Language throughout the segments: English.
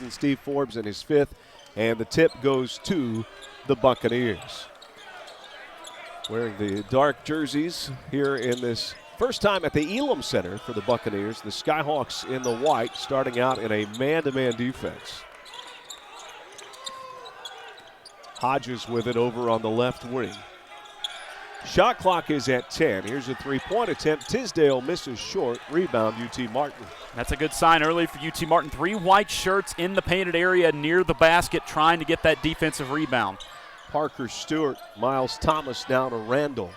Steve Forbes in his 5th, and the tip goes to the Buccaneers. Wearing the dark jerseys here in this first time at the Elam Center for the Buccaneers. The Skyhawks in the white, starting out in a man-to-man defense. Hodges with it over on the left wing. Shot clock is at 10. Here's a three-point attempt. Tisdale misses short. Rebound, UT Martin. That's a good sign early for UT Martin. 3 white shirts in the painted area near the basket trying to get that defensive rebound. Parker Stewart, Miles Thomas down to Randall.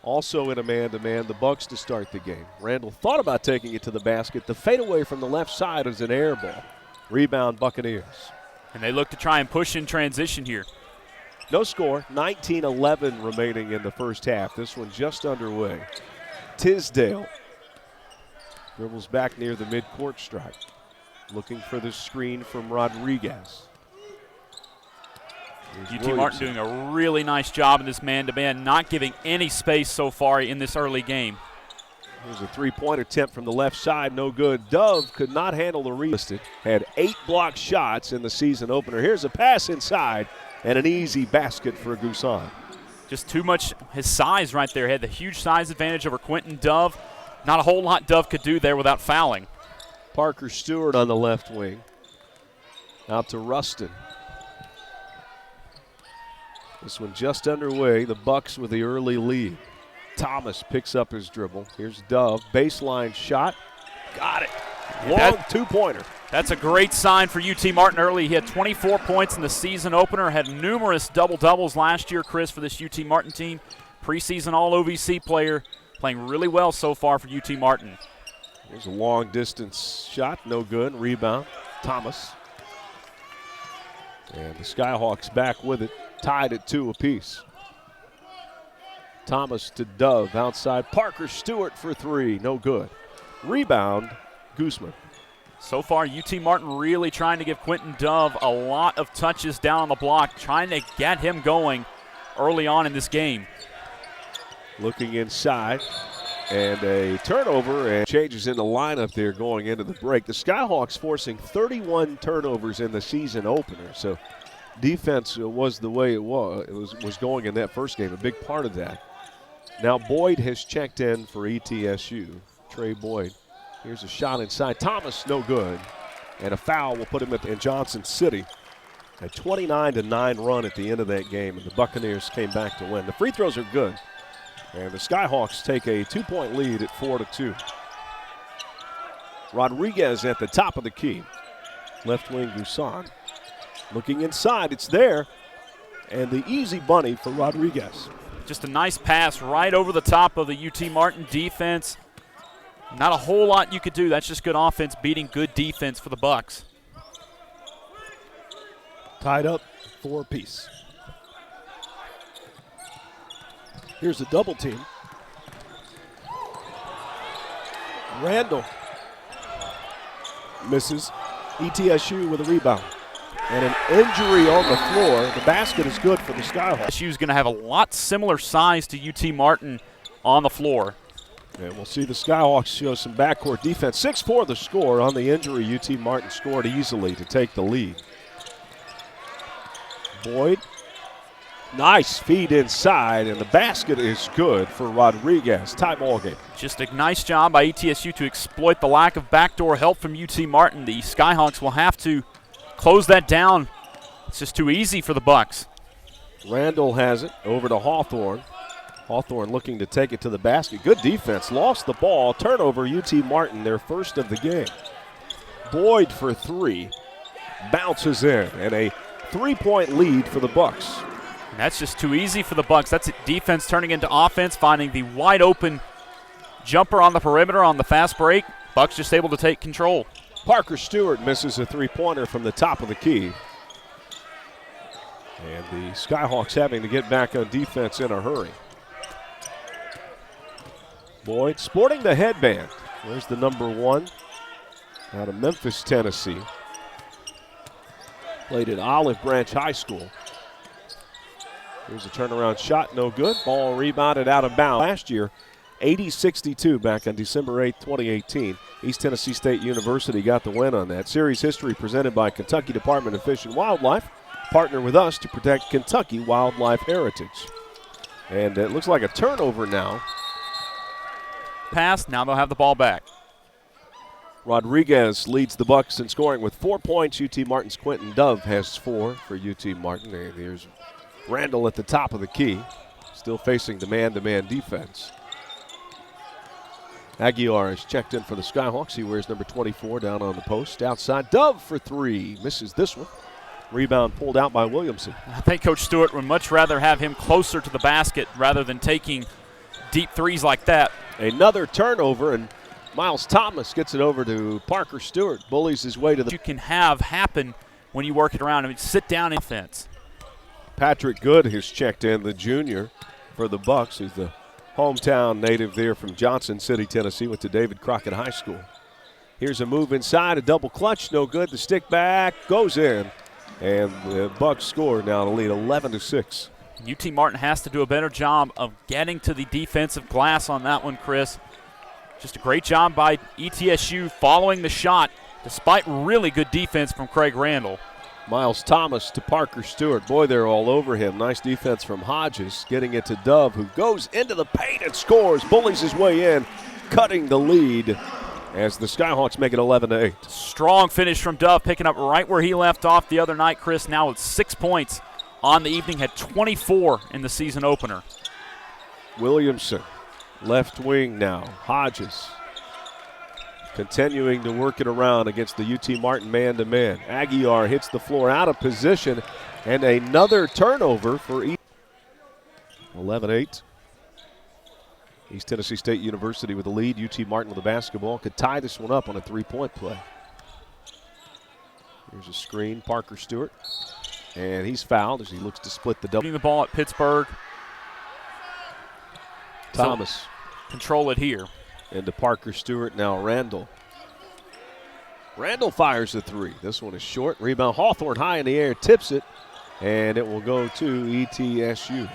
Also in a man-to-man, the Bucks to start the game. Randall thought about taking it to the basket. The fadeaway from the left side is an air ball. Rebound, Buccaneers. And they look to try and push in transition here. No score, 19-11 remaining in the first half. This one just underway. Tisdale dribbles back near the midcourt stripe. Looking for the screen from Rodriguez. UT Martin doing a really nice job in this man-to-man, not giving any space so far in this early game. Here's a three-point attempt from the left side, no good. Dove could not handle the rebound. Had 8 blocked shots in the season opener. Here's a pass inside and an easy basket for Gusan. Just too much his size right there. Had the huge size advantage over Quintin Dove. Not a whole lot Dove could do there without fouling. Parker Stewart on the left wing. Out to Rustin. This one just underway. The Bucks with the early lead. Thomas picks up his dribble. Here's Dove. Baseline shot. Got it. Long two-pointer. That's a great sign for UT Martin early. He had 24 points in the season opener. Had numerous double-doubles last year, Chris, for this UT Martin team. Preseason All-OVC player. Playing really well so far for UT Martin. Here's a long-distance shot. No good. Rebound. Thomas. And the Skyhawks back with it. Tied at 2 apiece. Thomas to Dove outside. Parker Stewart for 3. No good. Rebound, Guzman. So far, UT Martin really trying to give Quintin Dove a lot of touches down on the block, trying to get him going early on in this game. Looking inside, and a turnover, and changes in the lineup there going into the break. The Skyhawks forcing 31 turnovers in the season opener, so defense was the way it was going in that first game, a big part of that. Now Boyd has checked in for ETSU, Trey Boyd. Here's a shot inside. Thomas, no good. And a foul will put him in Johnson City. A 29-9 run at the end of that game, and the Buccaneers came back to win. The free throws are good. And the Skyhawks take a 2-point lead at 4-2. Rodriguez at the top of the key. Left wing Gusan. Looking inside, it's there. And the easy bunny for Rodriguez. Just a nice pass right over the top of the UT Martin defense. Not a whole lot you could do. That's just good offense beating good defense for the Bucks. Tied up 4 apiece. Here's a double team. Randall misses. ETSU with a rebound. And an injury on the floor. The basket is good for the Skyhawks. ETSU is going to have a lot similar size to UT Martin on the floor. And we'll see the Skyhawks show some backcourt defense. 6-4 the score. On the injury, UT Martin scored easily to take the lead. Boyd. Nice feed inside, and the basket is good for Rodriguez. Tie ball game. Just a nice job by ETSU to exploit the lack of backdoor help from UT Martin. The Skyhawks will have to close that down. It's just too easy for the Bucks. Randall has it over to Hawthorne. Hawthorne looking to take it to the basket. Good defense. Lost the ball. Turnover, UT Martin, their first of the game. Boyd for 3. Bounces in, and a 3-point lead for the Bucks. And that's just too easy for the Bucks. That's defense turning into offense, finding the wide open jumper on the perimeter on the fast break. Bucks just able to take control. Parker Stewart misses a 3-pointer from the top of the key. And the Skyhawks having to get back on defense in a hurry. Boyd sporting the headband. There's the number 1 out of Memphis, Tennessee. Played at Olive Branch High School. Here's a turnaround shot, no good. Ball rebounded out of bounds last year. 80-62 back on December 8, 2018. East Tennessee State University got the win on that. Series history presented by Kentucky Department of Fish and Wildlife. Partner with us to protect Kentucky wildlife heritage. And it looks like a turnover now. Pass, now they'll have the ball back. Rodriguez leads the Bucks in scoring with 4 points. UT Martin's Quintin Dove has 4 for UT Martin. And here's Randall at the top of the key, still facing the man-to-man defense. Aguiar is checked in for the Skyhawks. He wears number 24 down on the post. Outside, Dove for 3. Misses this one. Rebound pulled out by Williamson. I think Coach Stewart would much rather have him closer to the basket rather than taking deep threes like that. Another turnover, and Miles Thomas gets it over to Parker Stewart. Bullies his way to the... You can have happen when you work it around. I mean, sit down in offense. Patrick Good has checked in, the junior for the Bucks. He's the hometown native there from Johnson City, Tennessee. Went to David Crockett High School. Here's a move inside, a double clutch, no good. The stick back goes in, and the Bucks score now to lead 11-6. UT Martin has to do a better job of getting to the defensive glass on that one, Chris. Just a great job by ETSU following the shot, despite really good defense from Craig Randall. Miles Thomas to Parker Stewart. Boy, they're all over him. Nice defense from Hodges, getting it to Dove, who goes into the paint and scores. Bullies his way in, cutting the lead as the Skyhawks make it 11-8. Strong finish from Dove, picking up right where he left off the other night, Chris. Now with 6 points on the evening, had 24 in the season opener. Williamson, left wing now. Hodges continuing to work it around against the UT Martin man-to-man. Aguiar hits the floor out of position, and another turnover for 11-8. East Tennessee State University with the lead. UT Martin with the basketball. Could tie this one up on a three-point play. Here's a screen, Parker Stewart. And he's fouled as he looks to split the double. Putting the ball at Pittsburgh. Thomas. So control it here. Into Parker Stewart, now Randall. Randall fires the 3. This one is short. Rebound, Hawthorne high in the air, tips it, and it will go to ETSU.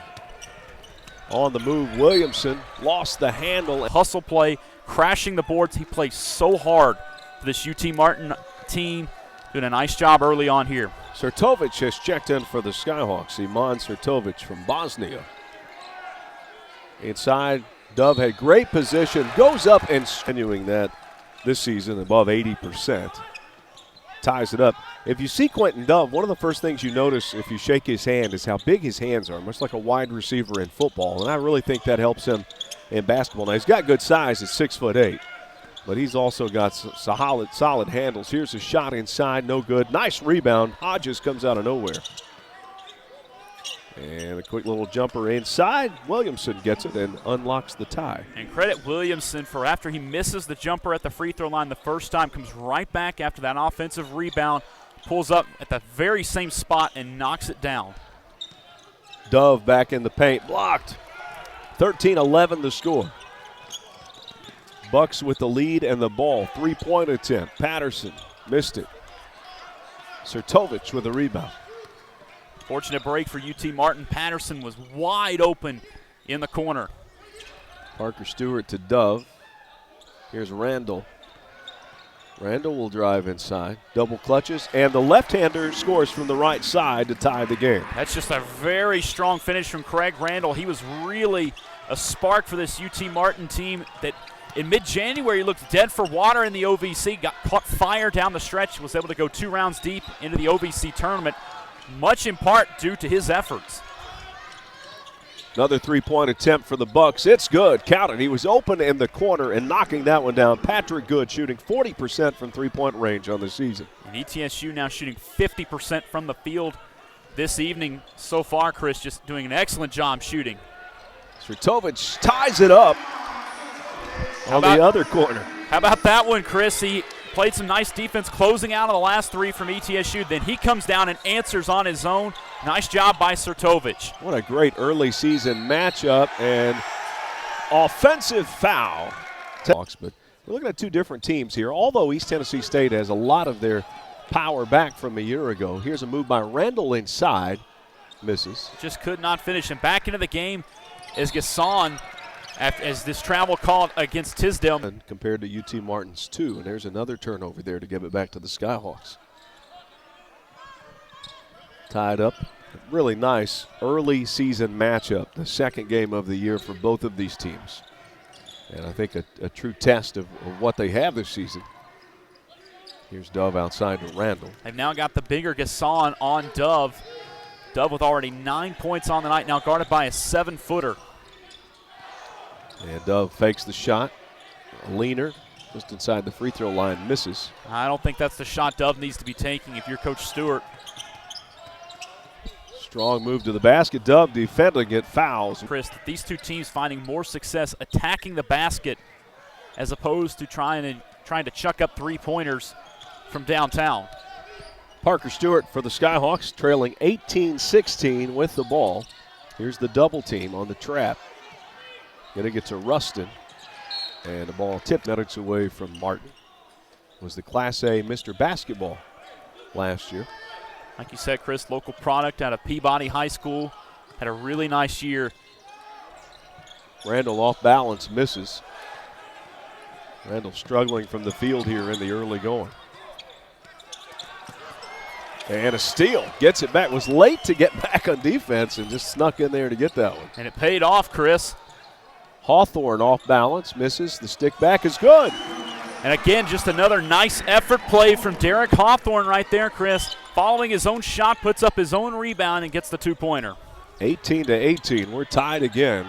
On the move, Williamson lost the handle. Hustle play, crashing the boards. He plays so hard for this UT Martin team. Doing a nice job early on here. Sertovic has checked in for the Skyhawks. Iman Sertovic from Bosnia. Inside, Dove had great position, goes up and continuing that this season above 80%. Ties it up. If you see Quintin Dove, one of the first things you notice if you shake his hand is how big his hands are, much like a wide receiver in football. And I really think that helps him in basketball. Now, he's got good size at 6'8", but he's also got solid handles. Here's a shot inside, no good. Nice rebound. Hodges comes out of nowhere. And a quick little jumper inside. Williamson gets it and unlocks the tie. And credit Williamson for after he misses the jumper at the free throw line the first time, comes right back after that offensive rebound, pulls up at the very same spot and knocks it down. Dove back in the paint, blocked. 13-11 the score. Bucks with the lead and the ball. 3-point attempt. Patterson missed it. Sertovic with a rebound. Fortunate break for UT Martin. Patterson was wide open in the corner. Parker Stewart to Dove. Here's Randall. Randall will drive inside. Double clutches, and the left-hander scores from the right side to tie the game. That's just a very strong finish from Craig Randall. He was really a spark for this UT Martin team that in mid-January looked dead for water in the OVC, caught fire down the stretch, was able to go 2 rounds deep into the OVC tournament, much in part due to his efforts. Another 3-point attempt for the Bucks. It's good. Count it. He was open in the corner and knocking that one down. Patrick Good shooting 40% from three-point range on the season. And ETSU now shooting 50% from the field this evening so far, Chris, just doing an excellent job shooting. Sertovic ties it up on the other corner. How about that one, Chris? He played some nice defense closing out on the last 3 from ETSU. Then he comes down and answers on his own. Nice job by Sertovic. What a great early season matchup and offensive foul. But we're looking at 2 different teams here. Although East Tennessee State has a lot of their power back from a year ago. Here's a move by Randall inside. Misses. Just could not finish. And back into the game is Gasson. as this travel called against Tisdale. Compared to UT Martin's 2, and there's another turnover there to give it back to the Skyhawks. Tied up. Really nice early season matchup, the second game of the year for both of these teams. And I think a true test of what they have this season. Here's Dove outside to Randall. They've now got the bigger Gasson on Dove. Dove with already 9 points on the night, now guarded by a 7-footer. And Dove fakes the shot. A leaner just inside the free throw line, misses. I don't think that's the shot Dove needs to be taking if you're Coach Stewart. Strong move to the basket. Dove defending it, fouls. Chris, these two teams finding more success attacking the basket as opposed to trying to chuck up three-pointers from downtown. Parker Stewart for the Skyhawks, trailing 18-16 with the ball. Here's the double team on the trap. Gonna get to Rustin, and the ball tipped minutes away from Martin. Was the Class A Mr. Basketball last year. Like you said, Chris, local product out of Peabody High School. Had a really nice year. Randall off balance, misses. Randall struggling from the field here in the early going. And a steal, gets it back. Was late to get back on defense and just snuck in there to get that one. And it paid off, Chris. Hawthorne off balance, misses. The stick back is good. And again, just another nice effort play from Derek Hawthorne right there, Chris. Following his own shot, puts up his own rebound and gets the two-pointer. 18-18, we're tied again.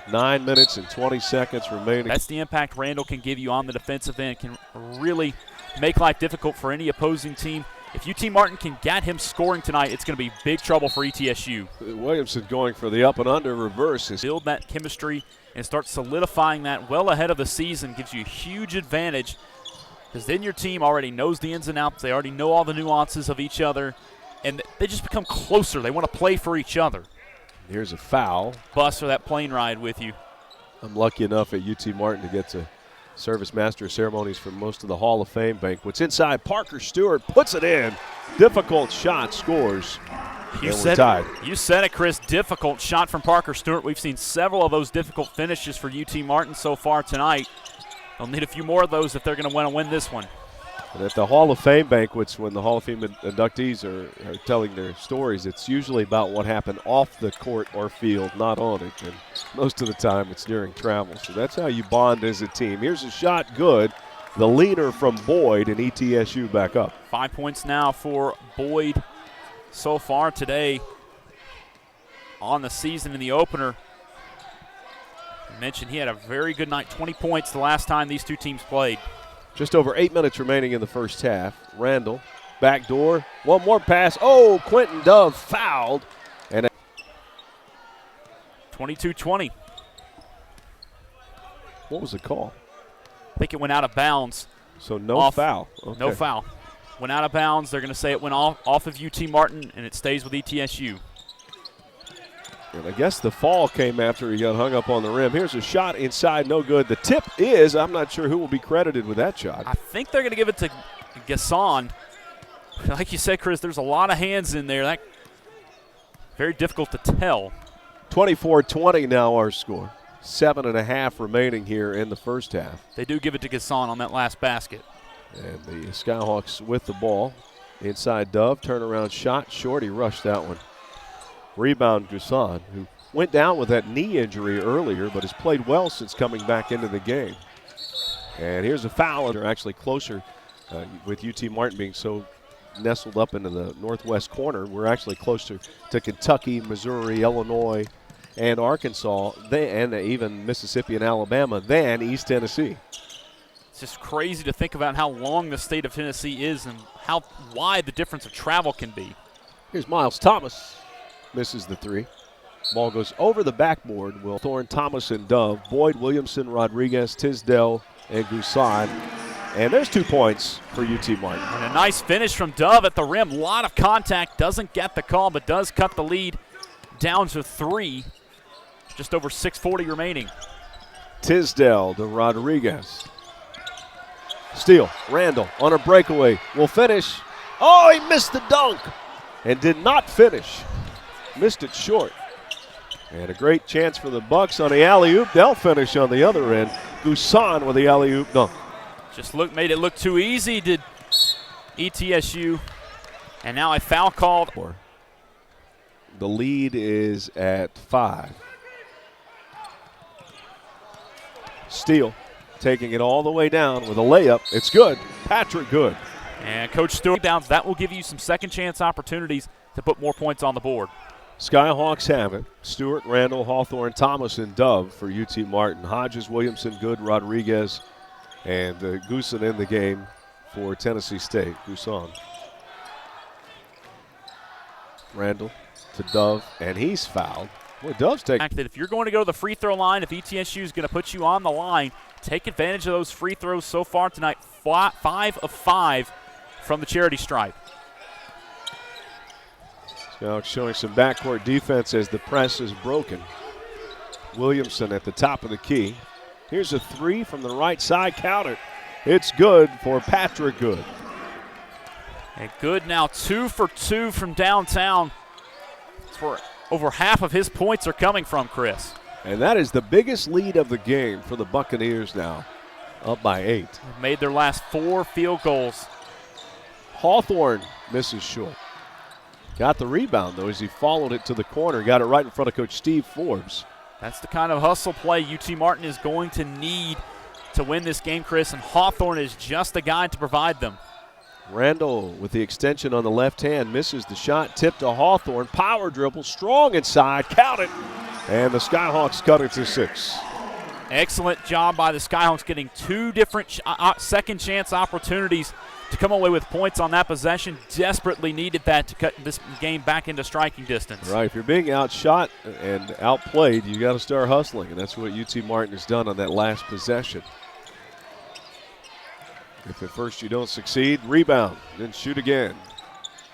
9 minutes and 20 seconds remaining. That's the impact Randall can give you on the defensive end. Can really make life difficult for any opposing team. If UT Martin can get him scoring tonight, it's going to be big trouble for ETSU. Williamson going for the up and under reverse. Build that chemistry and start solidifying that well ahead of the season gives you a huge advantage because then your team already knows the ins and outs. They already know all the nuances of each other, and they just become closer. They want to play for each other. Here's a foul. Bus for that plane ride with you. I'm lucky enough at UT Martin to get to Service Master of Ceremonies for most of the Hall of Fame banquets. Inside, Parker Stewart puts it in. Difficult shot, scores. You said it, Chris. Difficult shot from Parker Stewart. We've seen several of those difficult finishes for UT Martin so far tonight. They'll need a few more of those if they're going to want to win this one. And at the Hall of Fame banquets, when the Hall of Fame inductees are telling their stories, it's usually about what happened off the court or field, not on it. And most of the time it's during travel. So that's how you bond as a team. Here's a shot, good. The leaner from Boyd, and ETSU back up. 5 points now for Boyd so far today on the season in the opener. I mentioned he had a very good night, 20 points the last time these two teams played. Just over 8 minutes remaining in the first half. Randall, backdoor, one more pass. Oh, Quintin Dove fouled. And 22-20. What was the call? I think it went out of bounds. So no foul. Okay. No foul. Went out of bounds. They're going to say it went off of UT Martin, and it stays with ETSU. And I guess the fall came after he got hung up on the rim. Here's a shot inside, no good. The tip is, I'm not sure who will be credited with that shot. I think they're going to give it to Gasson. Like you said, Chris, there's a lot of hands in there. That very difficult to tell. 24-20 now our score. 7.5 remaining here in the first half. They do give it to Gasson on that last basket. And the Skyhawks with the ball. Inside Dove, turnaround shot, short. He rushed that one. Rebound Gasson, who went down with that knee injury earlier, but has played well since coming back into the game. And here's a foul. They're actually closer with UT Martin being so nestled up into the northwest corner. We're actually closer to Kentucky, Missouri, Illinois, and Arkansas, and even Mississippi and Alabama than East Tennessee. It's just crazy to think about how long the state of Tennessee is and how wide the difference of travel can be. Here's Miles Thomas. Misses the three. Ball goes over the backboard. Will Thorne, Thomas, and Dove. Boyd, Williamson, Rodriguez, Tisdale, and Gasson. And there's 2 points for UT Martin. And a nice finish from Dove at the rim. A lot of contact. Doesn't get the call, but does cut the lead down to 3. Just over 6:40 remaining. Tisdale to Rodriguez. Steal. Randall on a breakaway. Will finish. Oh, he missed the dunk and did not finish. Missed it short. And a great chance for the Bucks on the alley-oop. They'll finish on the other end. Gusan with the alley-oop dunk. Just made it look too easy, did ETSU. And now a foul called. The lead is at 5. Steele taking it all the way down with a layup. It's good. Patrick Good. And Coach Stewart rebounds. That will give you some second chance opportunities to put more points on the board. Skyhawks have it. Stewart, Randall, Hawthorne, Thomas, and Dove for UT Martin. Hodges, Williamson, Good, Rodriguez, and Goosen in the game for Tennessee State. Goosen. Randall to Dove, and he's fouled. Boy, Dove's taking. That if you're going to go to the free throw line, if ETSU is going to put you on the line, take advantage of those free throws so far tonight. 5 of 5 from the charity stripe. Now showing some backcourt defense as the press is broken. Williamson at the top of the key. Here's a 3 from the right side. Count it. It's good for Patrick Good. And Good now 2 for 2 from downtown. That's where over half of his points are coming from, Chris. And that is the biggest lead of the game for the Buccaneers now, up by 8. They've made their last 4 field goals. Hawthorne misses short. Got the rebound, though, as he followed it to the corner. Got it right in front of Coach Steve Forbes. That's the kind of hustle play UT Martin is going to need to win this game, Chris, and Hawthorne is just the guy to provide them. Randall with the extension on the left hand misses the shot. Tip to Hawthorne. Power dribble. Strong inside. Count it. And the Skyhawks cut it to 6. Excellent job by the Skyhawks getting 2 different second chance opportunities to come away with points on that possession. Desperately needed that to cut this game back into striking distance. Right. If you're being outshot and outplayed, you got to start hustling, and that's what UT Martin has done on that last possession. If at first you don't succeed, rebound, then shoot again.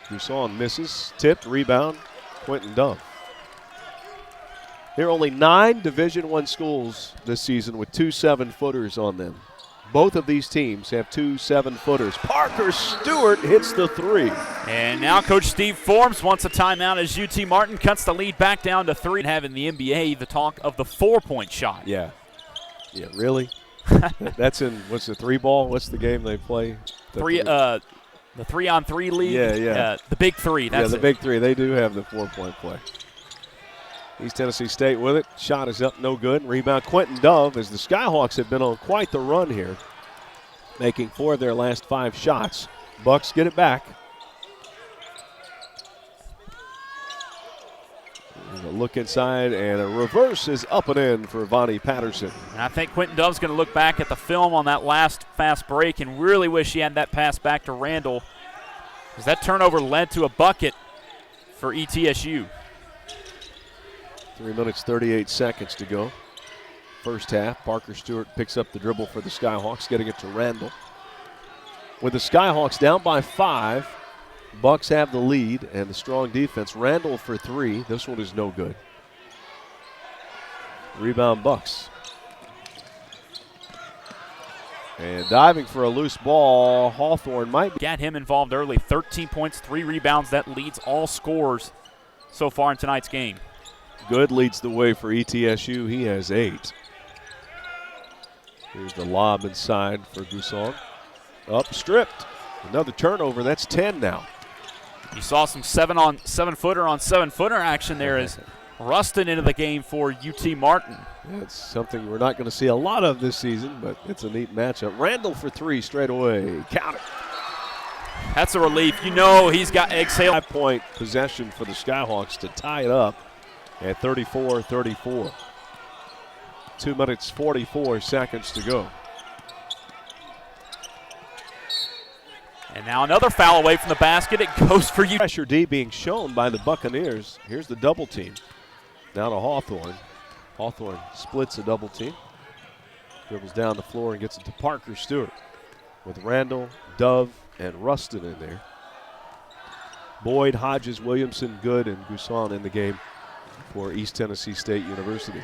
Gusan misses, tipped, rebound, Quintin Dove. There are only 9 Division I schools this season with 2 7-footers on them. Both of these teams have 2 7-footers. Parker Stewart hits the 3. And now Coach Steve Forbes wants a timeout as UT Martin cuts the lead back down to 3. And having the NBA the talk of the 4-point shot. Yeah. Yeah, really? That's in, what's the 3 ball? What's the game they play? The 3-on-3 league. Yeah. The big 3. That's the big 3. They do have the 4-point play. East Tennessee State with it. Shot is up, no good. Rebound, Quintin Dove, as the Skyhawks have been on quite the run here, making 4 of their last 5 shots. Bucks get it back. A look inside, and a reverse is up and in for Vonnie Patterson. And I think Quintin Dove's going to look back at the film on that last fast break and really wish he had that pass back to Randall, because that turnover led to a bucket for ETSU. 3 minutes, 38 seconds to go. First half, Parker Stewart picks up the dribble for the Skyhawks, getting it to Randall. With the Skyhawks down by 5, Bucks have the lead and the strong defense. Randall for 3. This one is no good. Rebound Bucks. And diving for a loose ball, Hawthorne might be. Got him involved early. 13 points, 3 rebounds. That leads all scorers so far in tonight's game. Good leads the way for ETSU. He has 8. Here's the lob inside for Gusan. Up, stripped. Another turnover. That's 10 now. You saw some 7-footer on 7-footer action there as Rustin into the game for UT Martin. Yeah, it's something we're not going to see a lot of this season, but it's a neat matchup. Randall for 3 straight away. Count it. That's a relief. You know he's got exhale. 5-point possession for the Skyhawks to tie it up at 34-34. 2 minutes, 44 seconds to go. And now another foul away from the basket. It goes for you. Pressure D being shown by the Buccaneers. Here's the double team. Now to Hawthorne. Hawthorne splits a double team. Dribbles down the floor and gets it to Parker Stewart with Randall, Dove, and Rustin in there. Boyd, Hodges, Williamson, Good, and Gusan in the game for East Tennessee State University.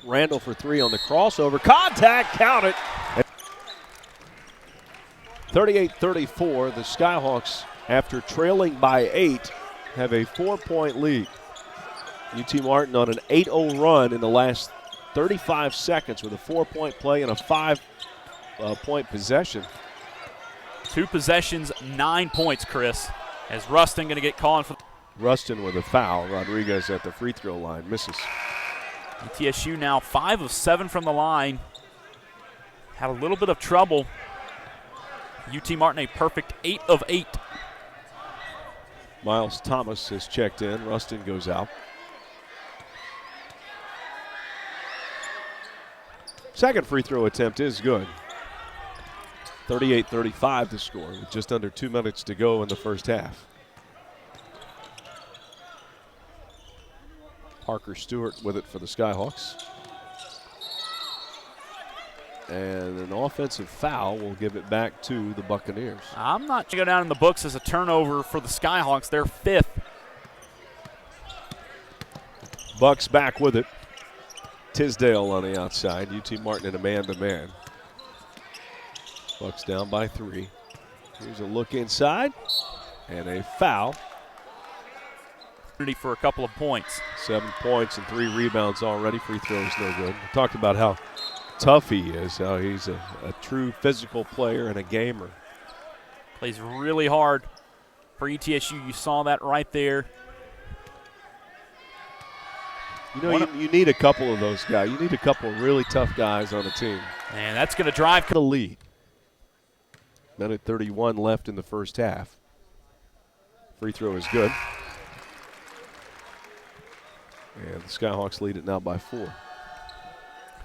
Randall for 3 on the crossover. Contact, count it. 38-34, the Skyhawks, after trailing by 8, have a 4-point lead. UT Martin on an 8-0 run in the last 35 seconds with a 4-point play and a 5-point possession. 2 possessions, 9 points, Chris. As Rustin going to get called for. Rustin with a foul. Rodriguez at the free throw line misses. ETSU now 5 of 7 from the line. Had a little bit of trouble. UT Martin a perfect 8 of 8. Miles Thomas has checked in. Rustin goes out. Second free throw attempt is good. 38-35 the score with just under 2 minutes to go in the first half. Parker Stewart with it for the Skyhawks. And an offensive foul will give it back to the Buccaneers. I'm not going to go down in the books as a turnover for the Skyhawks. They're 5th. Bucks back with it. Tisdale on the outside. UT Martin in a man-to-man. Bucks down by 3. Here's a look inside. And a foul. For a couple of points. 7 points and 3 rebounds already. Free throws no good. We talked about how tough he is, how he's a true physical player and a gamer. Plays really hard for ETSU. You saw that right there. You know, you need a couple of those guys. You need a couple of really tough guys on the team. And that's going to drive the lead. Minute 31 left in the first half. Free throw is good. And the Skyhawks lead it now by 4.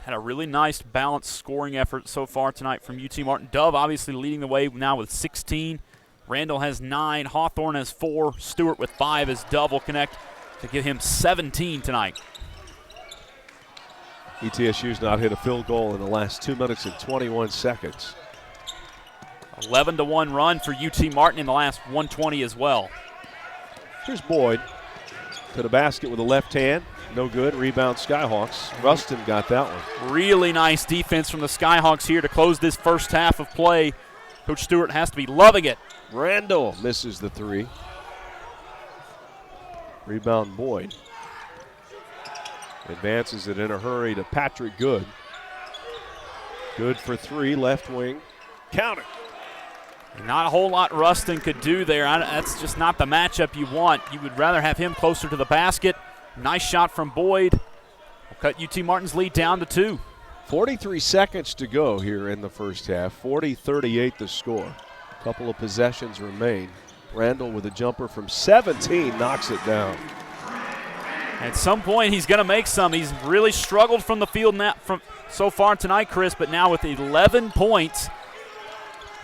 Had a really nice balanced scoring effort so far tonight from UT Martin. Dove obviously leading the way now with 16. Randall has 9. Hawthorne has 4. Stewart with 5 as Dove will connect to give him 17 tonight. ETSU's not hit a field goal in the last 2 minutes and 21 seconds. 11-1 run for UT Martin in the last 120 as well. Here's Boyd. To the basket with a left hand. No good. Rebound Skyhawks. Rustin got that one. Really nice defense from the Skyhawks here to close this first half of play. Coach Stewart has to be loving it. Randall misses the 3. Rebound Boyd. Advances it in a hurry to Patrick Good. Good for 3, left wing. Count it. Not a whole lot Rustin could do there. That's just not the matchup you want. You would rather have him closer to the basket. Nice shot from Boyd. Will cut UT Martin's lead down to 2. 43 seconds to go here in the first half. 40-38 the score. A couple of possessions remain. Randall with a jumper from 17 knocks it down. At some point, he's going to make some. He's really struggled from the field so far tonight, Chris, but now with 11 points,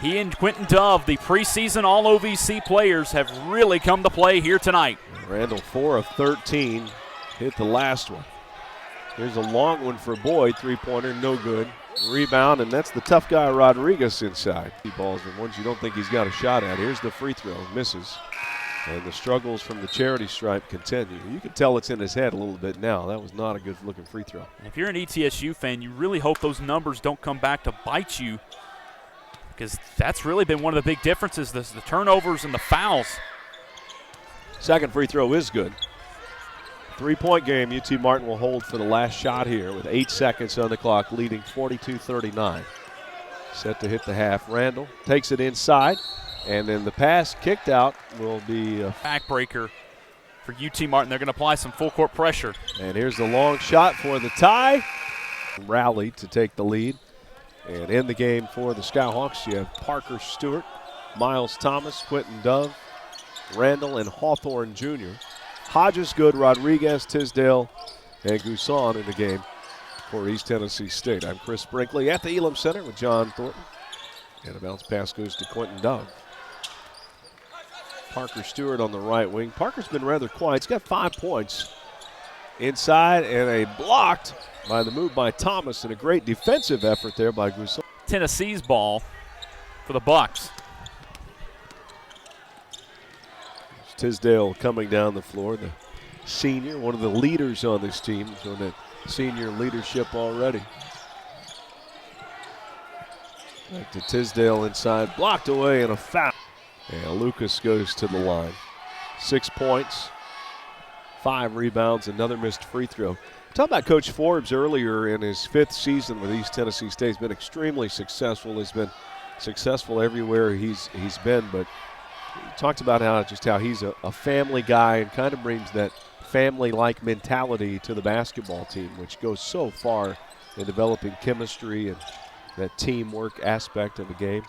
he and Quintin Dove, the preseason All-OVC players, have really come to play here tonight. Randall 4 of 13, hit the last one. Here's a long one for Boyd, 3-pointer, no good. Rebound, and that's the tough guy Rodriguez inside. He balls the ones you don't think he's got a shot at. Here's the free throw, misses. And the struggles from the charity stripe continue. You can tell it's in his head a little bit now. That was not a good-looking free throw. If you're an ETSU fan, you really hope those numbers don't come back to bite you, because that's really been one of the big differences, the turnovers and the fouls. Second free throw is good. 3-point game. UT Martin will hold for the last shot here with 8 seconds on the clock, leading 42-39. Set to hit the half. Randall takes it inside, and then the pass kicked out will be a backbreaker for UT Martin. They're going to apply some full-court pressure. And here's the long shot for the tie. Rally to take the lead. And in the game for the Skyhawks, you have Parker Stewart, Miles Thomas, Quintin Dove, Randall, and Hawthorne Jr. Hodges good, Rodriguez, Tisdale, and Gusan in the game for East Tennessee State. I'm Chris Brinkley at the Elam Center with John Thornton. And a bounce pass goes to Quintin Dove. Parker Stewart on the right wing. Parker's been rather quiet. He's got 5 points. Inside and a blocked by the move by Thomas, and a great defensive effort there by Gusan. Tennessee's ball for the Bucks. Tisdale coming down the floor, the senior, one of the leaders on this team, showing that senior leadership already. Back to Tisdale inside, blocked away and a foul. And Lucas goes to the line. 6 points, 5 rebounds, another missed free throw. Talk about Coach Forbes earlier in his 5th season with East Tennessee State. He's been extremely successful. He's been successful everywhere he's been, but he talked about how he's a family guy and kind of brings that family-like mentality to the basketball team, which goes so far in developing chemistry and that teamwork aspect of the game.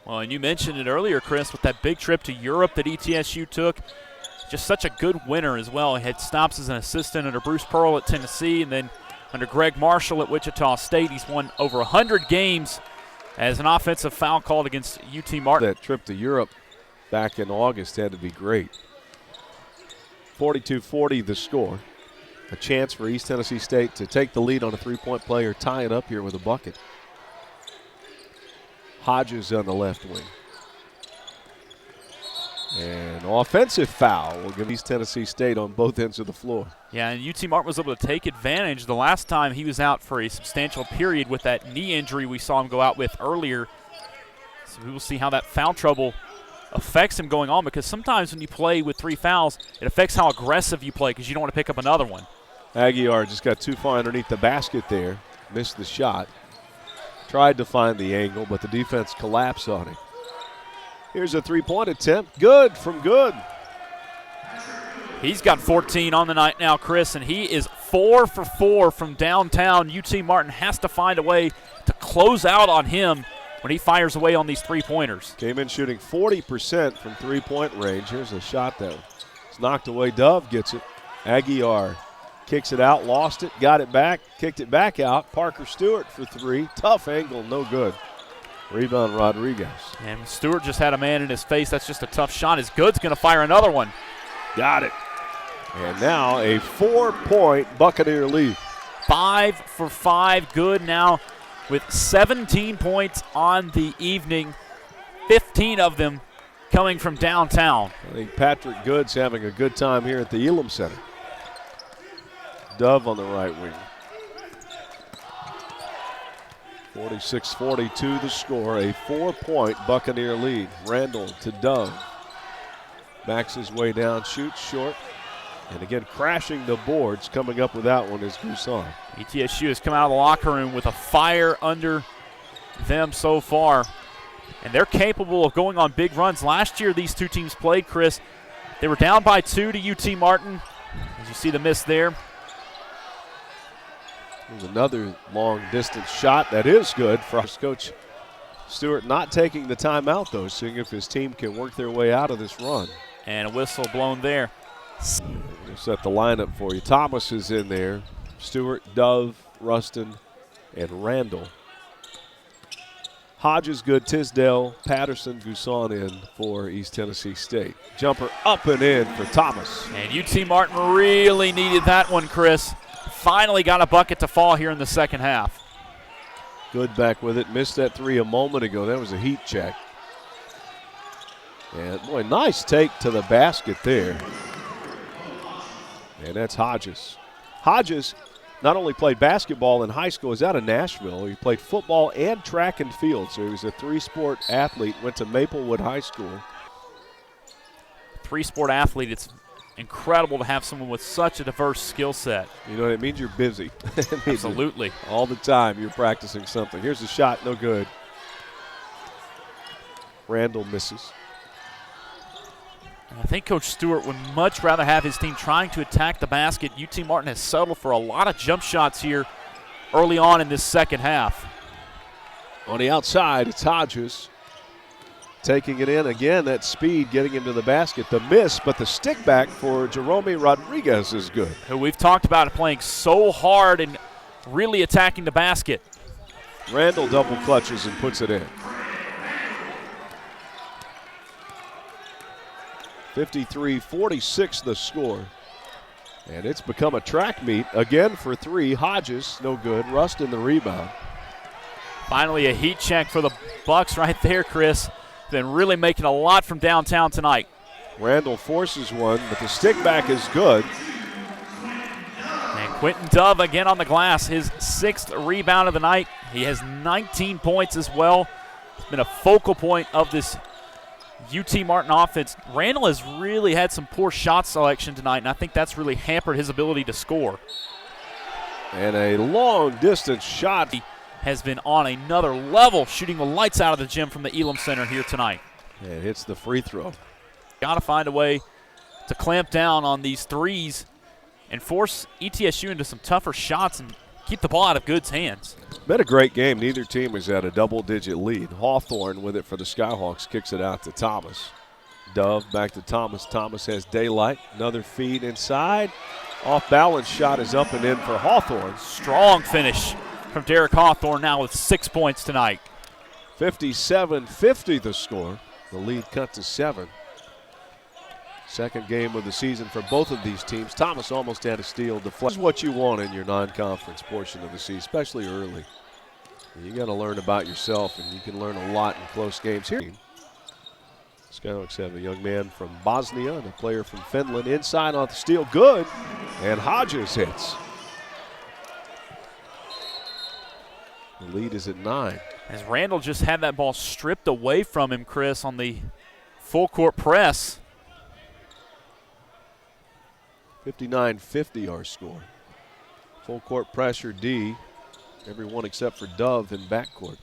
Well, and you mentioned it earlier, Chris, with that big trip to Europe that ETSU took. Just such a good winner as well. He had stops as an assistant under Bruce Pearl at Tennessee, and then under Greg Marshall at Wichita State. He's won over 100 games as an offensive foul called against UT Martin. That trip to Europe back in August had to be great. 42-40 the score. A chance for East Tennessee State to take the lead on a three-point play or tie it up here with a bucket. Hodges on the left wing. And offensive foul will give East Tennessee State on both ends of the floor. Yeah, and UT Martin was able to take advantage. The last time he was out for a substantial period with that knee injury we saw him go out with earlier. So we will see how that foul trouble affects him going on, because sometimes when you play with 3 fouls, it affects how aggressive you play because you don't want to pick up another one. Aguiar just got too far underneath the basket there. Missed the shot. Tried to find the angle, but the defense collapsed on him. Here's a three-point attempt. Good from Good. He's got 14 on the night now, Chris, and he is 4 for 4 from downtown. UT Martin has to find a way to close out on him when he fires away on these three-pointers. Came in shooting 40% from three-point range. Here's a shot that was knocked away. Dove gets it. Aguiar kicks it out, lost it, got it back, kicked it back out. Parker Stewart for 3. Tough angle, no good. Rebound Rodriguez. And Stewart just had a man in his face. That's just a tough shot. His Good's going to fire another one. Got it. And now a 4-point Buccaneer lead. 5 for 5. Good now with 17 points on the evening, 15 of them coming from downtown. I think Patrick Good's having a good time here at the Elam Center. Dove on the right wing. 46-42 the score, a 4-point Buccaneer lead. Randall to Dove. Backs his way down, shoots short. And again, crashing the boards, coming up with that one is Gusan. ETSU has come out of the locker room with a fire under them so far. And they're capable of going on big runs. Last year these two teams played, Chris. They were down by 2 to UT Martin. As you see the miss there. There's another long-distance shot that is good for Coach Stewart, not taking the timeout, though, seeing if his team can work their way out of this run. And a whistle blown there. We'll set the lineup for you. Thomas is in there. Stewart, Dove, Rustin, and Randall. Hodges good, Tisdale, Patterson, Gusan in for East Tennessee State. Jumper up and in for Thomas. And UT Martin really needed that one, Chris. Finally got a bucket to fall here in the second half. Good back with it. Missed that 3 a moment ago. That was a heat check. And, boy, nice take to the basket there. And that's Hodges. Hodges not only played basketball in high school, he's out of Nashville. He played football and track and field, so he was a 3-sport athlete, went to Maplewood High School. 3-sport athlete, it's incredible to have someone with such a diverse skill set. You know, it means you're busy. Absolutely. All the time you're practicing something. Here's the shot, no good. Randall misses. I think Coach Stewart would much rather have his team trying to attack the basket. UT Martin has settled for a lot of jump shots here early on in this second half. On the outside, it's Hodges. Taking it in again, that speed getting him to the basket. The miss, but the stick back for Jerome Rodriguez is good. Who we've talked about playing so hard and really attacking the basket. Randall double clutches and puts it in. 53-46 the score. And it's become a track meet again for 3. Hodges, no good. Rustin the rebound. Finally a heat check for the Bucks right there, Chris. Been really making a lot from downtown tonight. Randall forces one, but the stick back is good. And Quintin Dove again on the glass, his 6th rebound of the night. He has 19 points as well. It's been a focal point of this UT Martin offense, Randall has really had some poor shot selection tonight, and I think that's really hampered his ability to score. And a long-distance shot. He has been on another level, shooting the lights out of the gym from the Elam Center here tonight. And hits the free throw. Got to find a way to clamp down on these threes and force ETSU into some tougher shots and keep the ball out of Good's hands. Been a great game. Neither team has had a double-digit lead. Hawthorne with it for the Skyhawks kicks it out to Thomas. Dove back to Thomas. Thomas has daylight. Another feed inside. Off-balance shot is up and in for Hawthorne. Strong finish from Derek Hawthorne now with 6 points tonight. 57-50 the score. The lead cut to 7. Second game of the season for both of these teams. Thomas almost had a steal. This is what you want in your non-conference portion of the season, especially early. You got to learn about yourself, and you can learn a lot in close games here. Skyhawks have a young man from Bosnia and a player from Finland. Inside off the steal, good, and Hodges hits. The lead is at 9. As Randall just had that ball stripped away from him, Chris, on the full court press. 59-50 our score. Full court pressure D. Everyone except for Dove in backcourt.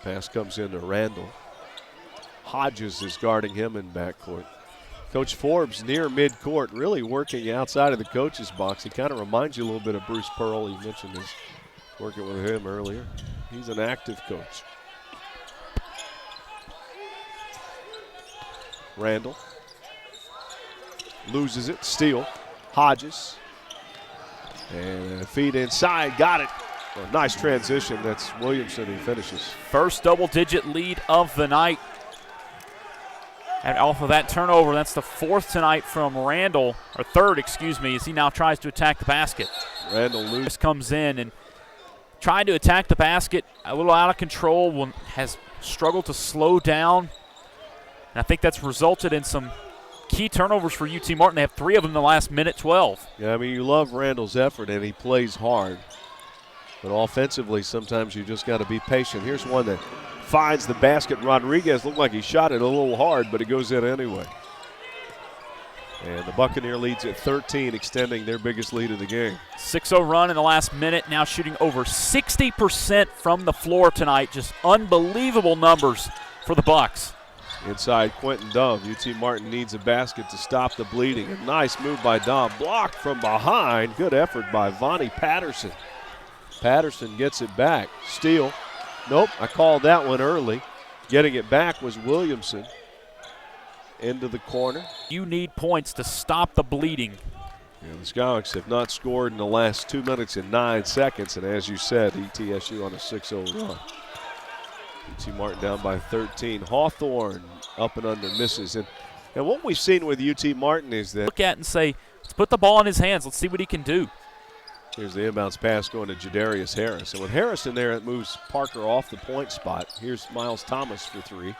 Pass comes into Randall. Hodges is guarding him in backcourt. Coach Forbes near midcourt, really working outside of the coach's box. He kind of reminds you a little bit of Bruce Pearl. He mentioned this, working with him earlier. He's an active coach. Randall loses it, steal. Hodges. And a feed inside, got it. A nice transition. That's Williamson who finishes. First double-digit lead of the night. And off of that turnover, that's the 4th tonight from Randall, or 3rd, excuse me, as he now tries to attack the basket. Randall loses. Comes in and trying to attack the basket, a little out of control, has struggled to slow down. And I think that's resulted in some key turnovers for UT Martin. They have 3 of them in the last minute 12. Yeah, I mean, you love Randall's effort, and he plays hard. But offensively, sometimes you just got to be patient. Here's one that finds the basket. Rodriguez looked like he shot it a little hard, but it goes in anyway. And the Buccaneer leads at 13, extending their biggest lead of the game. 6-0 run in the last minute, now shooting over 60% from the floor tonight. Just unbelievable numbers for the Bucks. Inside Quintin Dove. UT Martin needs a basket to stop the bleeding. A nice move by Dove. Blocked from behind. Good effort by Vonnie Patterson. Patterson gets it back. Steal. Nope, I called that one early. Getting it back was Williamson. Into the corner. You need points to stop the bleeding. Yeah, the Skyhawks have not scored in the last 2 minutes and 9 seconds. And as you said, ETSU on a 6-0 run. UT Martin down by 13. Hawthorne up and under misses. And what we've seen with UT Martin is that. Look at and say, let's put the ball in his hands. Let's see what he can do. Here's the inbounds pass going to Jadarius Harris. And with Harris in there, it moves Parker off the point spot. Here's Miles Thomas for 3.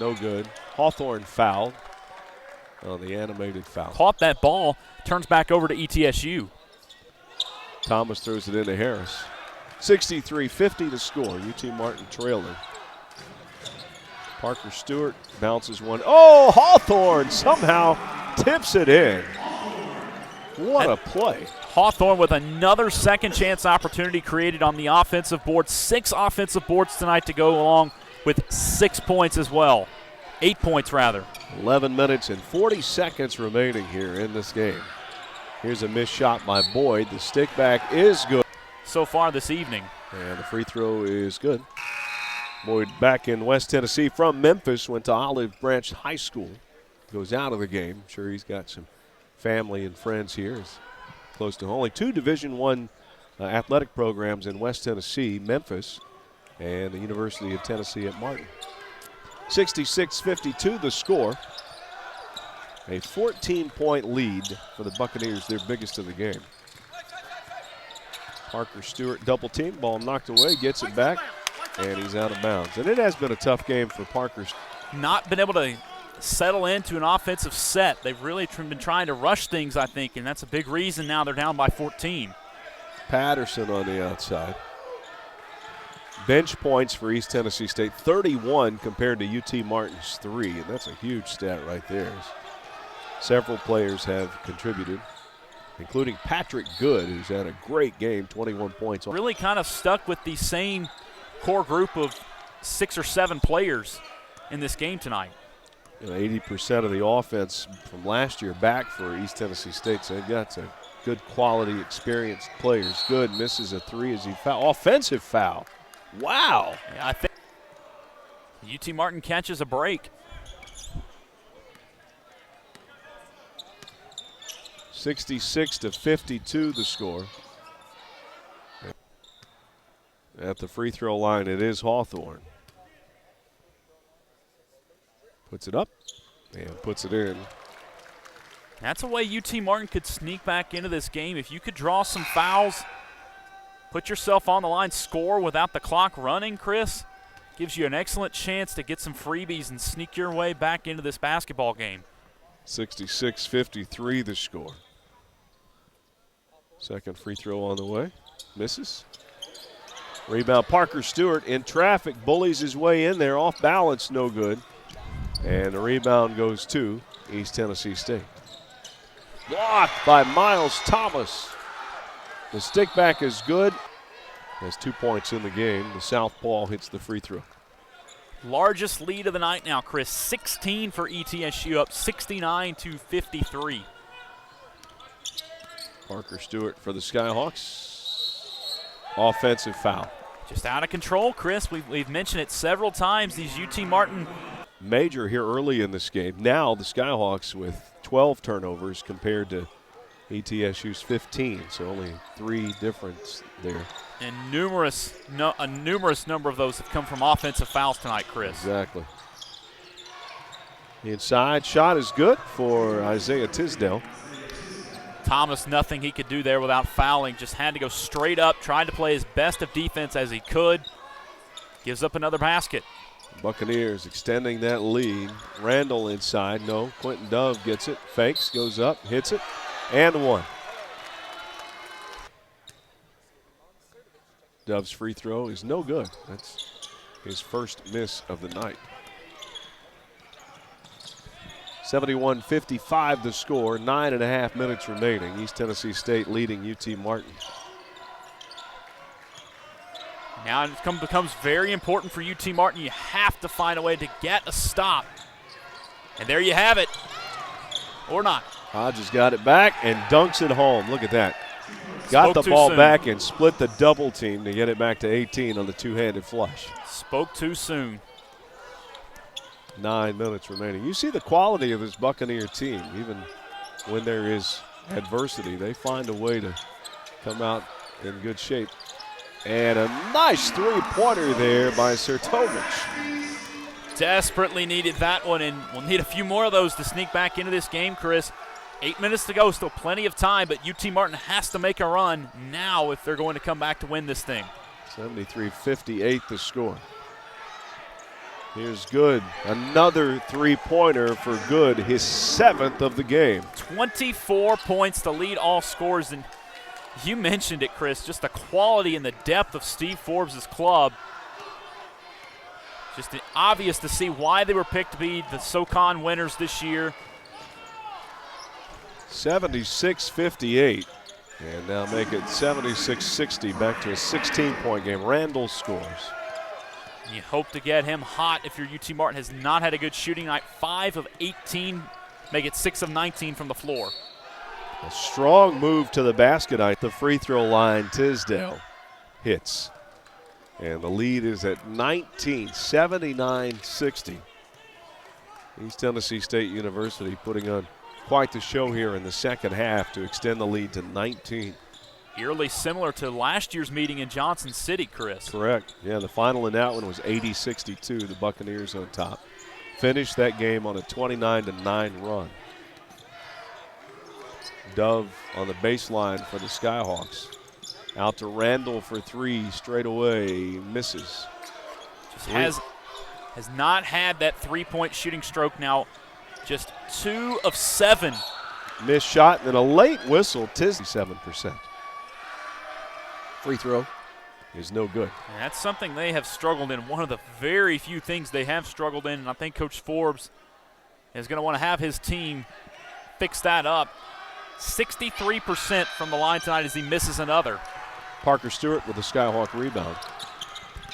No good. Hawthorne fouled on the animated foul. Caught that ball, turns back over to ETSU. Thomas throws it into Harris. 63-50 to score. UT Martin trailing. Parker Stewart bounces one. Oh, Hawthorne somehow tips it in. What a play. Hawthorne with another second chance opportunity created on the offensive board. 6 offensive boards tonight to go along with 6 points as well. 8 points rather. 11 minutes and 40 seconds remaining here in this game. Here's a missed shot by Boyd. The stick back is good. So far this evening. And the free throw is good. Boyd back in West Tennessee from Memphis, went to Olive Branch High School. Goes out of the game. I'm sure he's got some family and friends here. It's close to only 2 Division I athletic programs in West Tennessee, Memphis and the University of Tennessee at Martin. 66-52 the score. A 14-point lead for the Buccaneers, their biggest of the game. Parker Stewart double team, ball knocked away, gets it back, and he's out of bounds. And it has been a tough game for Parker. Not been able to settle into an offensive set. They've really been trying to rush things, I think, and that's a big reason now they're down by 14. Patterson on the outside. bench points for East Tennessee State, 31 compared to UT Martin's 3, and that's a huge stat right there. Several players have contributed, including Patrick Good, who's had a great game, 21 points. Really kind of stuck with the same core group of 6 or 7 players in this game tonight. 80% of the offense from last year back for East Tennessee State, so they've got some good quality, experienced players. Good misses a 3 as he foul. Offensive foul. Wow. Yeah, I think UT Martin catches a break. 66-52 the score. At the free throw line, it is Hawthorne. Puts it up and puts it in. That's a way UT Martin could sneak back into this game. If you could draw some fouls, put yourself on the line, score without the clock running, Chris, gives you an excellent chance to get some freebies and sneak your way back into this basketball game. 66-53 the score. Second free throw on the way. Misses. Rebound, Parker Stewart in traffic, bullies his way in there, off balance, no good. And the rebound goes to East Tennessee State. Blocked by Miles Thomas. The stick back is good. Has 2 points in the game. The southpaw hits the free throw. Largest lead of the night now, Chris. 16 for ETSU, up 69-53. Parker Stewart for the Skyhawks. Offensive foul. Just out of control, Chris. We've mentioned it several times. These UT Martin. Major here early in this game. Now the Skyhawks with 12 turnovers compared to ETSU's 15, so only 3 difference there. And a numerous number of those have come from offensive fouls tonight, Chris. Exactly. The inside shot is good for Isaiah Tisdale. Thomas, nothing he could do there without fouling. Just had to go straight up, tried to play his best of defense as he could. Gives up another basket. Buccaneers extending that lead. Randall inside, no. Quintin Dove gets it, fakes, goes up, hits it, and one. Dove's free throw is no good. That's his first miss of the night. 71-55 the score, 9.5 minutes remaining. East Tennessee State leading UT Martin. Now it becomes very important for UT Martin. You have to find a way to get a stop. And there you have it. Or not. Hodges got it back and dunks it home. Look at that. Got the ball back and split the double team to get it back to 18 on the two-handed flush. Spoke too soon. 9 minutes remaining. You see the quality of this Buccaneer team. Even when there is adversity, they find a way to come out in good shape. And a nice three-pointer there by Sertovich. Desperately needed that one, and we'll need a few more of those to sneak back into this game, Chris. 8 minutes to go, still plenty of time, but UT Martin has to make a run now if they're going to come back to win this thing. 73-58 the score. Here's Good. Another three-pointer for Good, his 7th of the game. 24 points to lead all scores, and you mentioned it, Chris, just the quality and the depth of Steve Forbes' club. Just obvious to see why they were picked to be the SoCon winners this year. 76-58, and now make it 76-60, back to a 16-point game. Randall scores. And you hope to get him hot if your UT Martin has not had a good shooting night. 5 of 18, make it 6 of 19 from the floor. A strong move to the basket at the free throw line. Tisdale hits. And the lead is at 19, 79-60. East Tennessee State University putting on quite the show here in the second half to extend the lead to 19. Eerily similar to last year's meeting in Johnson City, Chris. Correct. Yeah, the final in that one was 80-62, the Buccaneers on top. Finished that game on a 29-9 run. Dove on the baseline for the Skyhawks. Out to Randall for three, straight away, misses. Just has not had that three-point shooting stroke now. Just 2 of 7. Missed shot and then a late whistle, 7%. Free throw is no good. And that's something they have struggled in, one of the very few things they have struggled in, and I think Coach Forbes is going to want to have his team fix that up. 63% from the line tonight as he misses another. Parker Stewart with a Skyhawk rebound.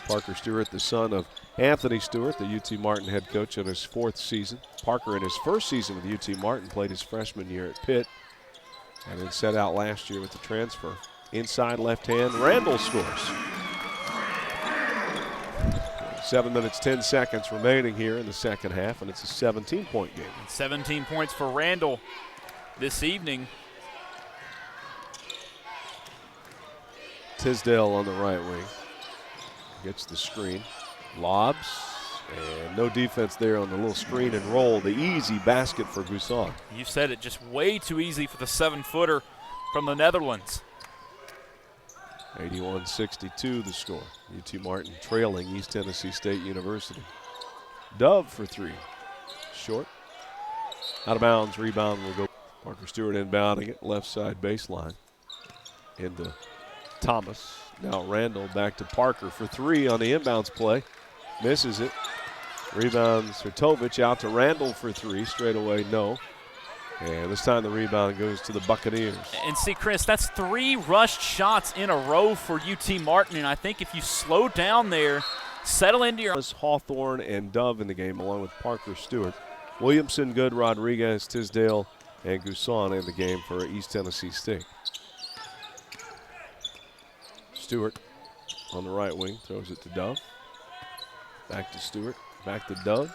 Parker Stewart, the son of Anthony Stewart, the UT Martin head coach in his 4th season. Parker in his 1st season with UT Martin played his freshman year at Pitt and then set out last year with the transfer. Inside left hand, Randall scores. 7 minutes, 10 seconds remaining here in the second half, and it's a 17-point game. 17 points for Randall this evening. Tisdale on the right wing. Gets the screen. Lobs. And no defense there on the little screen and roll. The easy basket for Gusan. You said it, just way too easy for the 7-footer from the Netherlands. 81-62 the score. UT Martin trailing East Tennessee State University. Dove for 3. Short. Out of bounds. Rebound will go. Parker Stewart inbounding it. Left side baseline. Into Thomas. Now Randall back to Parker for 3 on the inbounds play. Misses it. Rebounds Sertovich out to Randall for 3. Straight away, no. And this time the rebound goes to the Buccaneers. And see, Chris, that's 3 rushed shots in a row for UT Martin. And I think if you slow down there, settle into your... Hawthorne and Dove in the game along with Parker Stewart. Williamson, Good, Rodriguez, Tisdale, and Gusan in the game for East Tennessee State. Stewart on the right wing, throws it to Dove. Back to Stewart, back to Dove.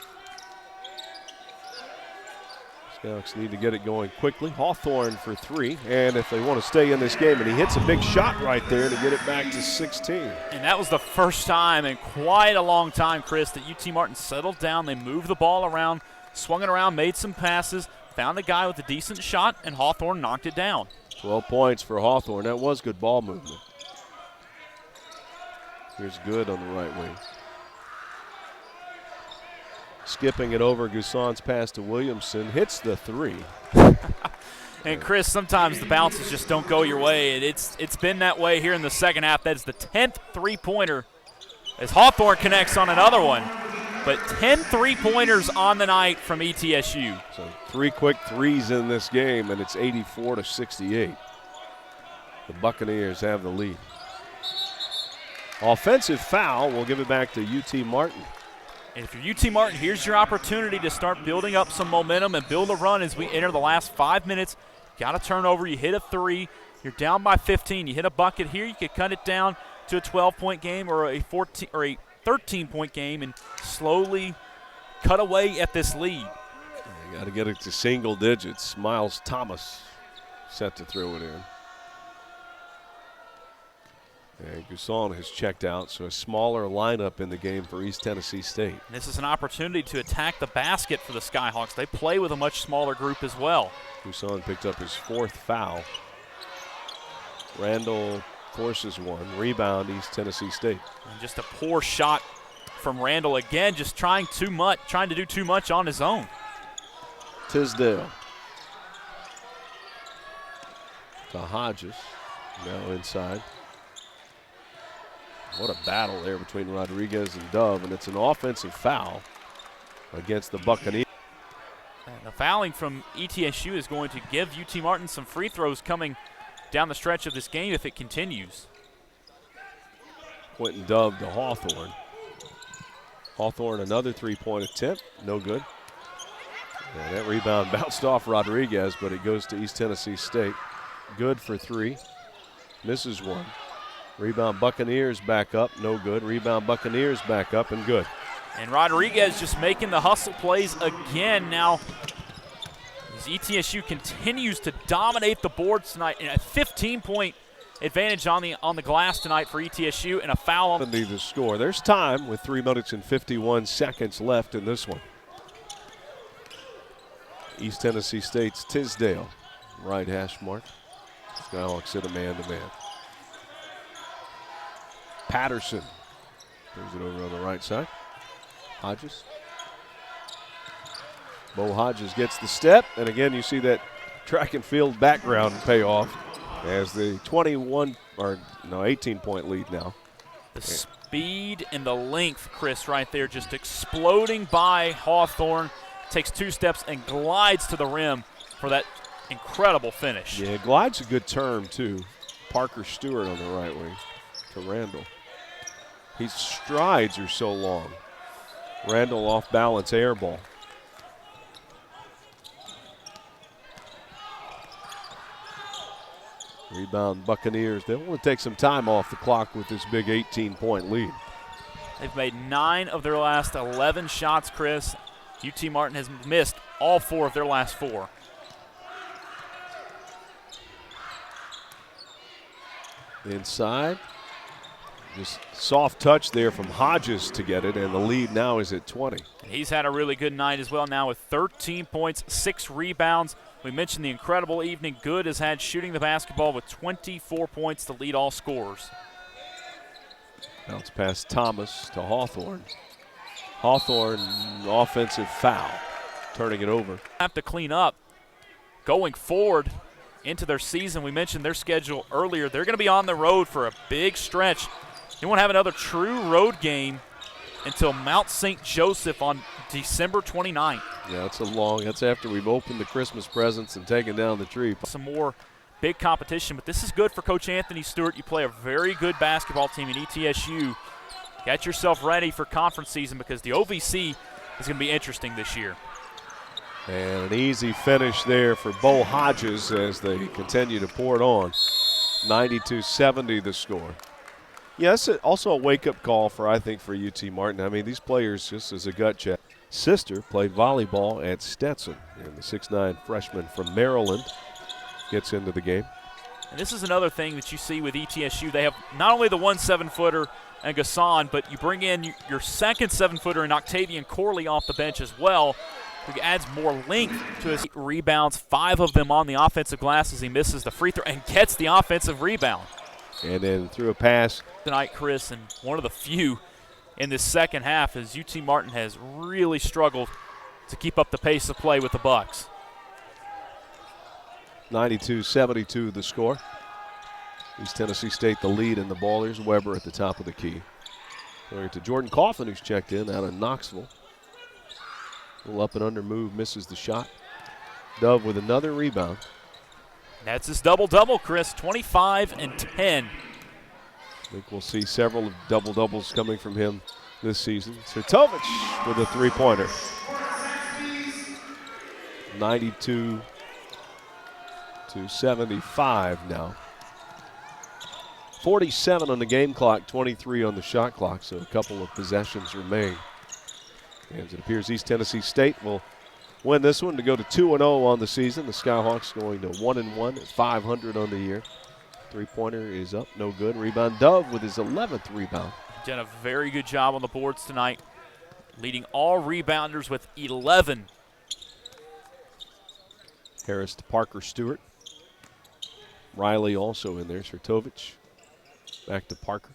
Skyhawks need to get it going quickly. Hawthorne for 3, and if they want to stay in this game, and he hits a big shot right there to get it back to 16. And that was the first time in quite a long time, Chris, that UT Martin settled down. They moved the ball around, swung it around, made some passes, found a guy with a decent shot, and Hawthorne knocked it down. 12 points for Hawthorne. That was good ball movement. Here's Good on the right wing. Skipping it over, Gusan's pass to Williamson. Hits the 3. And, Chris, sometimes the bounces just don't go your way. And it's been that way here in the second half. That is the 10th three-pointer as Hawthorne connects on another one. But 10 three-pointers on the night from ETSU. So 3 quick threes in this game, and it's 84-68. The Buccaneers have the lead. Offensive foul. We'll give it back to UT Martin. And if you're UT Martin, here's your opportunity to start building up some momentum and build a run as we enter the last 5 minutes. Got a turnover, you hit a 3, you're down by 15, you hit a bucket here, you could cut it down to a 12-point game or a 13-point game and slowly cut away at this lead. You got to get it to single digits. Miles Thomas set to throw it in. And Gusan has checked out, so a smaller lineup in the game for East Tennessee State. And this is an opportunity to attack the basket for the Skyhawks. They play with a much smaller group as well. Gusan picked up his 4th foul. Randall forces one. Rebound, East Tennessee State. And just a poor shot from Randall again, just trying to do too much on his own. Tisdale to Hodges, now inside. What a battle there between Rodriguez and Dove, and it's an offensive foul against the Buccaneers. And the fouling from ETSU is going to give UT Martin some free throws coming down the stretch of this game if it continues. Quintin Dove to Hawthorne. Hawthorne another 3-point attempt, no good. And that rebound bounced off Rodriguez, but it goes to East Tennessee State. Good for 3, misses 1. Rebound Buccaneers back up, no good. Rebound Buccaneers back up and good. And Rodriguez just making the hustle plays again now as ETSU continues to dominate the boards tonight. And a 15-point advantage on the glass tonight for ETSU and a foul on the score. There's time with 3 minutes and 51 seconds left in this one. East Tennessee State's Tisdale, right hash mark. Skyhawks hit a man-to-man. Patterson brings it over on the right side. Hodges. Bo Hodges gets the step, and again you see that track and field background pay off as the 18-point lead now The speed and the length, Chris, right there, just exploding by Hawthorne. Takes 2 steps and glides to the rim for that incredible finish. Yeah, glide's a good term, too. Parker Stewart on the right wing to Randall. His strides are so long. Randall off balance air ball. Rebound Buccaneers. They want to take some time off the clock with this big 18-point lead. They've made 9 of their last 11 shots, Chris. UT Martin has missed all 4 of their last 4. Inside. Just soft touch there from Hodges to get it, and the lead now is at 20. He's had a really good night as well now with 13 points, 6 rebounds. We mentioned the incredible evening Good has had shooting the basketball with 24 points to lead all scorers. Bounce past Thomas to Hawthorne. Hawthorne, offensive foul, turning it over. Have to clean up. Going forward into their season, we mentioned their schedule earlier. They're going to be on the road for a big stretch. They won't have another true road game until Mount St. Joseph on December 29th. Yeah, that's after we've opened the Christmas presents and taken down the tree. Some more big competition, but this is good for Coach Anthony Stewart. You play a very good basketball team in ETSU. Get yourself ready for conference season because the OVC is going to be interesting this year. And an easy finish there for Bo Hodges as they continue to pour it on. 92-70 the score. Yeah, it's also a wake-up call for UT Martin. I mean, these players, just as a gut check. Sister played volleyball at Stetson, and the 6'9" freshman from Maryland gets into the game. And this is another thing that you see with ETSU. They have not only the 1 7-footer and Gasson, but you bring in your second 7-footer in Octavian Corley off the bench as well, who adds more length to his rebounds, 5 of them on the offensive glass as he misses the free throw and gets the offensive rebound. And then through a pass. Tonight, Chris, and one of the few in this second half as UT Martin has really struggled to keep up the pace of play with the Bucks. 92-72 the score. East Tennessee State the lead in the ballers. Weber at the top of the key. Going to Jordan Coughlin, who's checked in out of Knoxville. A little up and under move, misses the shot. Dove with another rebound. That's his double-double, Chris, 25 and 10. I think we'll see several double-doubles coming from him this season. Sertovich with a three-pointer. 92-75 now. 47 on the game clock, 23 on the shot clock, so a couple of possessions remain. As it appears East Tennessee State will win this one to go to 2-0 on the season. The Skyhawks going to 1-1 at 500 on the year. Three-pointer is up, no good. Rebound Dove with his 11th rebound. Done a very good job on the boards tonight, leading all rebounders with 11. Harris to Parker Stewart. Riley also in there. Sertovich back to Parker.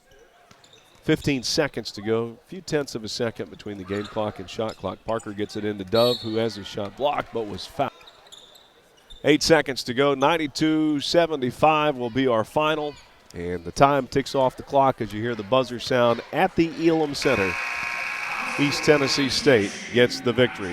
15 seconds to go. A few tenths of a second between the game clock and shot clock. Parker gets it into Dove, who has his shot blocked but was fouled. 8 seconds to go. 92-75 will be our final. And the time ticks off the clock as you hear the buzzer sound at the Elam Center. East Tennessee State gets the victory.